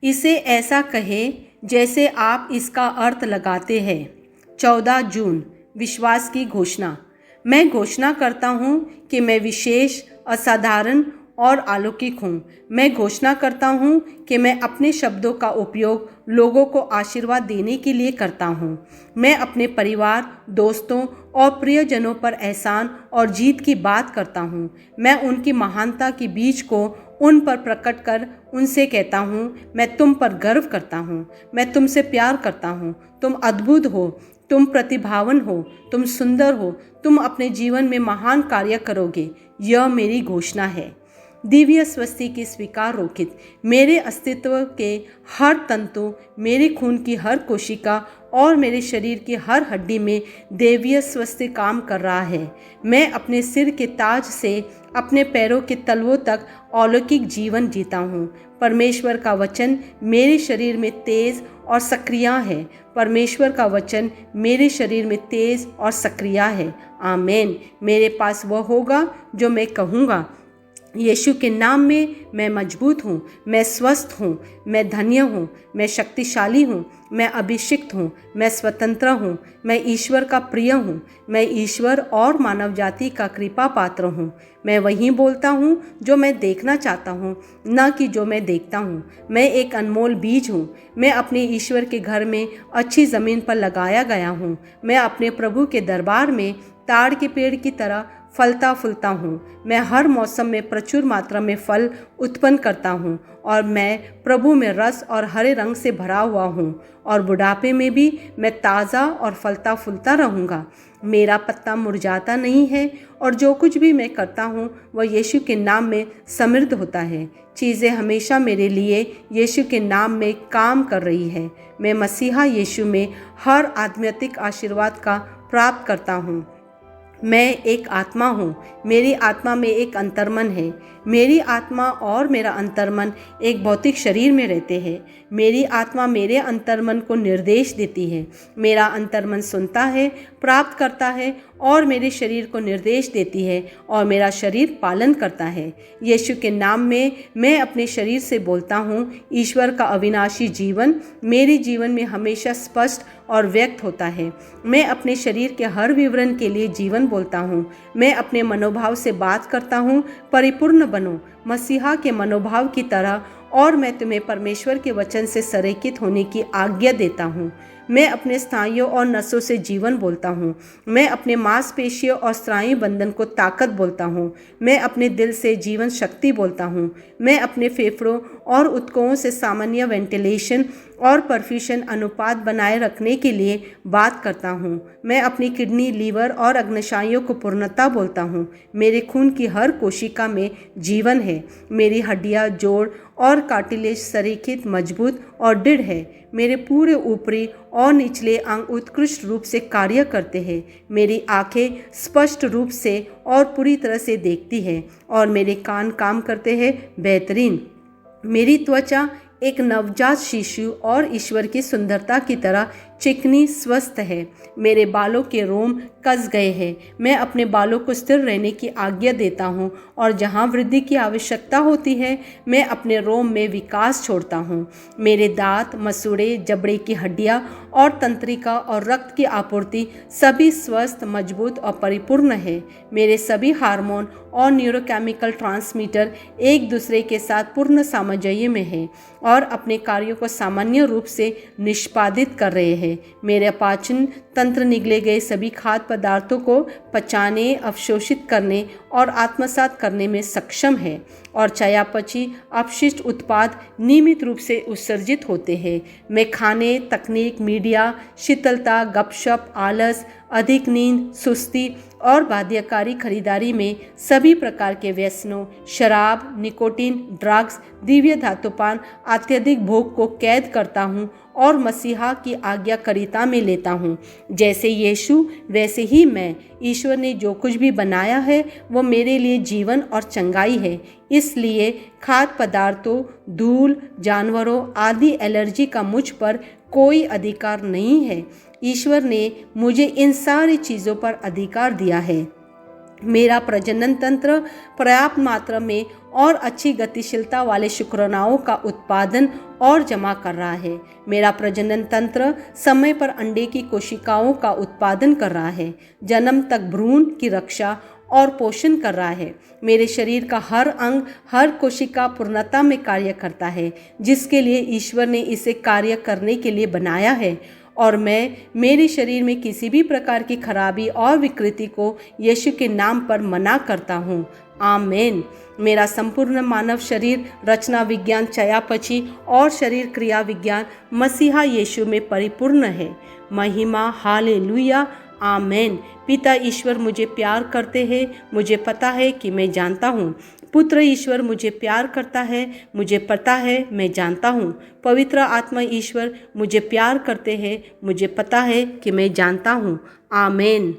इसे ऐसा कहे जैसे आप इसका अर्थ लगाते हैं। 14 जून, विश्वास की घोषणा। मैं घोषणा करता हूँ कि मैं विशेष, असाधारण और अलौकिक हूँ। मैं घोषणा करता हूँ कि मैं अपने शब्दों का उपयोग लोगों को आशीर्वाद देने के लिए करता हूँ। मैं अपने परिवार, दोस्तों और प्रियजनों पर एहसान और जीत की बात करता हूँ। मैं उनकी महानता के बीज को उन पर प्रकट कर उनसे कहता हूँ, मैं तुम पर गर्व करता हूँ, मैं तुमसे प्यार करता हूँ, तुम अद्भुत हो, तुम प्रतिभावान हो, तुम सुंदर हो, तुम अपने जीवन में महान कार्य करोगे। यह मेरी घोषणा है। दिव्य स्वस्ति की स्वीकार रोकित। मेरे अस्तित्व के हर तंतु, मेरे खून की हर कोशिका और मेरे शरीर की हर हड्डी में देवीय स्वस्ति काम कर रहा है। मैं अपने सिर के ताज से अपने पैरों के तलवों तक अलौकिक जीवन जीता हूँ। परमेश्वर का वचन मेरे शरीर में तेज और सक्रिय है। परमेश्वर का वचन मेरे शरीर में तेज और सक्रिय है। आमीन। मेरे पास वह होगा जो मैं कहूँगा। यीशु के नाम में मैं मजबूत हूँ, मैं स्वस्थ हूँ, मैं धन्य हूँ, मैं शक्तिशाली हूँ, मैं अभिषिक्त हूँ, मैं स्वतंत्र हूँ, मैं ईश्वर का प्रिय हूँ, मैं ईश्वर और मानव जाति का कृपा पात्र हूँ। मैं वही बोलता हूँ जो मैं देखना चाहता हूँ, न कि जो मैं देखता हूँ। मैं एक अनमोल बीज हूँ। मैं अपने ईश्वर के घर में अच्छी ज़मीन पर लगाया गया हूँ। मैं अपने प्रभु के दरबार में ताड़ के पेड़ की तरह फलता फूलता हूँ। मैं हर मौसम में प्रचुर मात्रा में फल उत्पन्न करता हूँ और मैं प्रभु में रस और हरे रंग से भरा हुआ हूँ और बुढ़ापे में भी मैं ताज़ा और फलता फूलता रहूँगा। मेरा पत्ता मुरझाता नहीं है और जो कुछ भी मैं करता हूँ वह यीशु के नाम में समृद्ध होता है। चीज़ें हमेशा मेरे लिए यीशु के नाम में काम कर रही है। मैं मसीहा यीशु में हर आध्यात्मिक आशीर्वाद का प्राप्त करता हूँ। मैं एक आत्मा हूँ। मेरी आत्मा में एक अंतर्मन है। मेरी आत्मा और मेरा अंतर्मन एक भौतिक शरीर में रहते हैं। मेरी आत्मा मेरे अंतर्मन को निर्देश देती है। मेरा अंतर्मन सुनता है, प्राप्त करता है और मेरे शरीर को निर्देश देती है और मेरा शरीर पालन करता है। यीशु के नाम में मैं अपने शरीर से बोलता हूँ, ईश्वर का अविनाशी जीवन मेरे जीवन में हमेशा स्पष्ट और व्यक्त होता है। मैं अपने शरीर के हर विवरण के लिए जीवन बोलता हूँ। मैं अपने मनोभाव से बात करता हूँ, परिपूर्ण बनो मसीहा के मनोभाव की तरह, और मैं तुम्हें परमेश्वर के वचन से संरेखित होने की आज्ञा देता हूँ। मैं अपने स्नायुओं और नसों से जीवन बोलता हूँ। मैं अपने मांसपेशियों और स्नायु बंधन को ताकत बोलता हूँ। मैं अपने दिल से जीवन शक्ति बोलता हूँ। मैं अपने फेफड़ों और ऊतकों से सामान्य वेंटिलेशन और परफ्यूशन अनुपात बनाए रखने के लिए बात करता हूँ। मैं अपनी किडनी, लीवर और अग्न्याशयों को पूर्णता बोलता हूँ। मेरे खून की हर कोशिका में जीवन है। मेरी हड्डियाँ, जोड़ और कार्टिलेज संरेखित, मजबूत और दृढ़ है। मेरे पूरे ऊपरी और निचले अंग उत्कृष्ट रूप से कार्य करते हैं। मेरी आंखें स्पष्ट रूप से और पूरी तरह से देखती हैं और मेरे कान काम करते हैं बेहतरीन। मेरी त्वचा एक नवजात शिशु और ईश्वर की सुंदरता की तरह चिकनी, स्वस्थ है। मेरे बालों के रोम कस गए हैं। मैं अपने बालों को स्थिर रहने की आज्ञा देता हूँ और जहाँ वृद्धि की आवश्यकता होती है मैं अपने रोम में विकास छोड़ता हूँ। मेरे दांत, मसूड़े, जबड़े की हड्डियाँ और तंत्रिका और रक्त की आपूर्ति सभी स्वस्थ, मजबूत और परिपूर्ण है। मेरे सभी हार्मोन और न्यूरोकेमिकल ट्रांसमीटर एक दूसरे के साथ पूर्ण सामंजस्य में है और अपने कार्यों को सामान्य रूप से निष्पादित कर रहे हैं। मेरे पाचन तंत्र निगले गए सभी खाद्य पदार्थों को पचाने, अवशोषित करने और आत्मसात करने में सक्षम है और चयापचय अपशिष्ट उत्पाद नियमित रूप से उत्सर्जित होते हैं। मैं खाने, तकनीक, मीडिया, शीतलता, गपशप, आलस, अधिक नींद, सुस्ती और बाध्यकारी खरीदारी में सभी प्रकार के व्यसनों, शराब, निकोटीन, ड्रग्स, दिव्य धातुपान, अत्यधिक भोग को कैद करता हूँ और मसीहा की आज्ञाकारिता में लेता हूँ। जैसे यीशु वैसे ही मैं। ईश्वर ने जो कुछ भी बनाया है वो मेरे लिए जीवन और चंगाई है। इसलिए खाद्य पदार्थों, धूल, जानवरों आदि एलर्जी का मुझ पर कोई अधिकार नहीं है। ईश्वर ने मुझे इन सारी चीज़ों पर अधिकार दिया है। मेरा प्रजनन तंत्र पर्याप्त मात्रा में और अच्छी गतिशीलता वाले शुक्राणुओं का उत्पादन और जमा कर रहा है। मेरा प्रजनन तंत्र समय पर अंडे की कोशिकाओं का उत्पादन कर रहा है, जन्म तक भ्रूण की रक्षा और पोषण कर रहा है। मेरे शरीर का हर अंग, हर कोशिका पूर्णता में कार्य करता है, जिसके लिए ईश्वर ने इसे कार्य करने के लिए बनाया है। और मैं मेरे शरीर में किसी भी प्रकार की खराबी और विकृति को यीशु के नाम पर मना करता हूँ। आमीन। मेरा संपूर्ण मानव शरीर रचना विज्ञान, चयापचय और शरीर क्रिया विज्ञान मसीहा यीशु में परिपूर्ण है। महिमा, हालेलुया, आमीन। पिता ईश्वर मुझे प्यार करते हैं, मुझे पता है कि मैं जानता हूँ। पुत्र ईश्वर मुझे प्यार करता है, मुझे पता है, मैं जानता हूँ। पवित्र आत्मा ईश्वर मुझे प्यार करते हैं, मुझे पता है कि मैं जानता हूँ। आमीन।